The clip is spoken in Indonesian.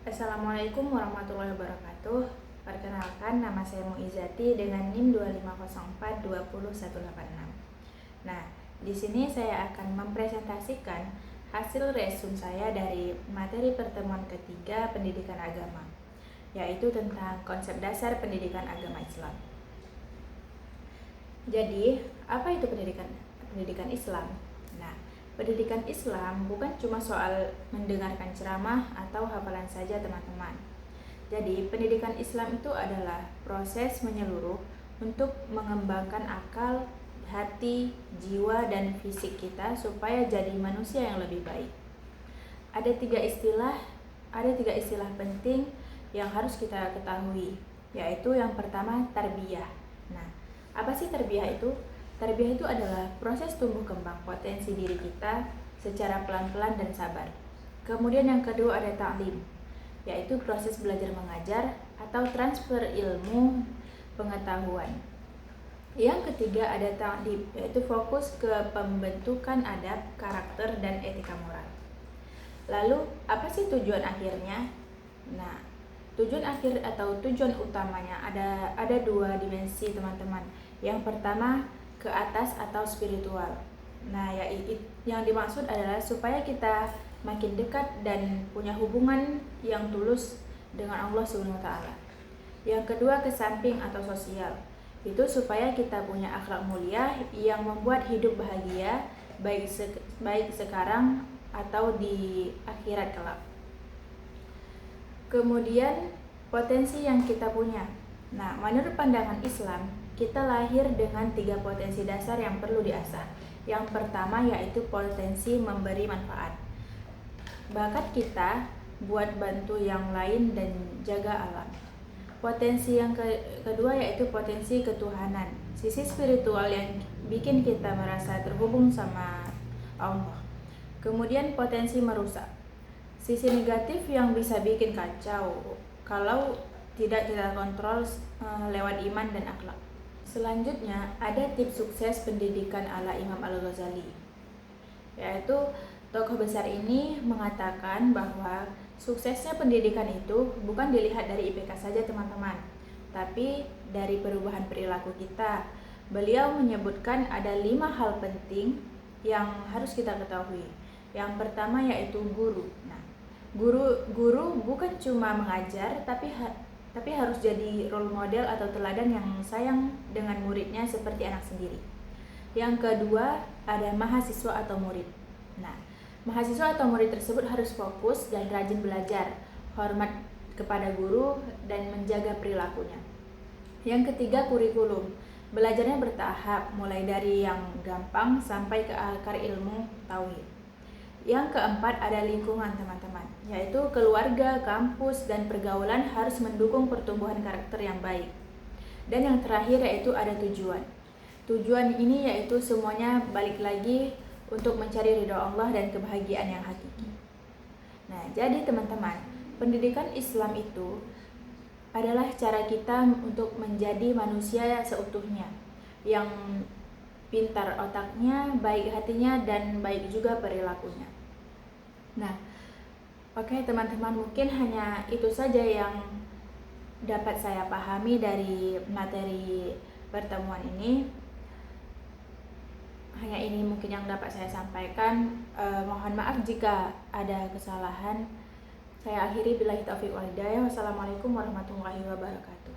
Assalamualaikum warahmatullahi wabarakatuh. Perkenalkan, nama saya Muizati dengan NIM 25042016. Nah, di sini saya akan mempresentasikan hasil resume saya dari materi pertemuan ketiga pendidikan agama, yaitu tentang konsep dasar pendidikan agama Islam. Jadi, apa itu pendidikan Islam? Nah, pendidikan Islam bukan cuma soal mendengarkan ceramah atau hafalan saja, teman-teman. Jadi, pendidikan Islam itu adalah proses menyeluruh untuk mengembangkan akal, hati, jiwa, dan fisik kita supaya jadi manusia yang lebih baik. Ada tiga istilah penting yang harus kita ketahui, yaitu yang pertama tarbiyah. Nah, apa sih tarbiyah itu? Tarbiyah itu adalah proses tumbuh kembang potensi diri kita secara pelan-pelan dan sabar. Kemudian yang kedua ada ta'lim, yaitu proses belajar mengajar atau transfer ilmu pengetahuan. Yang ketiga ada ta'dib, yaitu fokus ke pembentukan adab, karakter, dan etika moral. Lalu, apa sih tujuan akhirnya? Nah, tujuan akhir atau tujuan utamanya ada dua dimensi, teman-teman. Yang pertama, ke atas atau spiritual. Nah, yang dimaksud adalah supaya kita makin dekat dan punya hubungan yang tulus dengan Allah SWT. Yang kedua, ke samping atau sosial. Itu supaya kita punya akhlak mulia yang membuat hidup bahagia baik sekarang atau di akhirat kelak. Kemudian potensi yang kita punya. Nah, menurut pandangan Islam, kita lahir dengan 3 potensi dasar yang perlu diasah. Yang pertama yaitu potensi memberi manfaat. Bakat kita buat bantu yang lain dan jaga alam. Potensi yang kedua yaitu potensi ketuhanan. Sisi spiritual yang bikin kita merasa terhubung sama Allah. Kemudian potensi merusak. Sisi negatif yang bisa bikin kacau kalau tidak kita kontrol lewat iman dan akhlak. Selanjutnya ada tips sukses pendidikan ala Imam Al-Ghazali, yaitu tokoh besar ini mengatakan bahwa suksesnya pendidikan itu bukan dilihat dari IPK saja, teman-teman, tapi dari perubahan perilaku kita. Beliau menyebutkan ada 5 hal penting yang harus kita ketahui. Yang pertama yaitu guru. Nah, guru bukan cuma mengajar, tapi harus jadi role model atau teladan yang sayang dengan muridnya seperti anak sendiri. Yang kedua ada mahasiswa atau murid. Nah, mahasiswa atau murid tersebut harus fokus dan rajin belajar, hormat kepada guru, dan menjaga perilakunya. Yang ketiga kurikulum. Belajarnya bertahap, mulai dari yang gampang sampai ke akar ilmu tauhid. Yang keempat ada lingkungan, teman-teman, yaitu keluarga, kampus, dan pergaulan harus mendukung pertumbuhan karakter yang baik. Dan yang terakhir yaitu ada tujuan. Tujuan ini yaitu semuanya balik lagi untuk mencari ridha Allah dan kebahagiaan yang hakiki. Nah, jadi teman-teman, pendidikan Islam itu adalah cara kita untuk menjadi manusia seutuhnya, yang pintar otaknya, baik hatinya, dan baik juga perilakunya. Nah, oke teman-teman, mungkin hanya itu saja yang dapat saya pahami dari materi pertemuan ini. Hanya ini mungkin yang dapat saya sampaikan. Mohon maaf jika ada kesalahan. Saya akhiri billahi taufiq wal hidayah. Wassalamualaikum warahmatullahi wabarakatuh.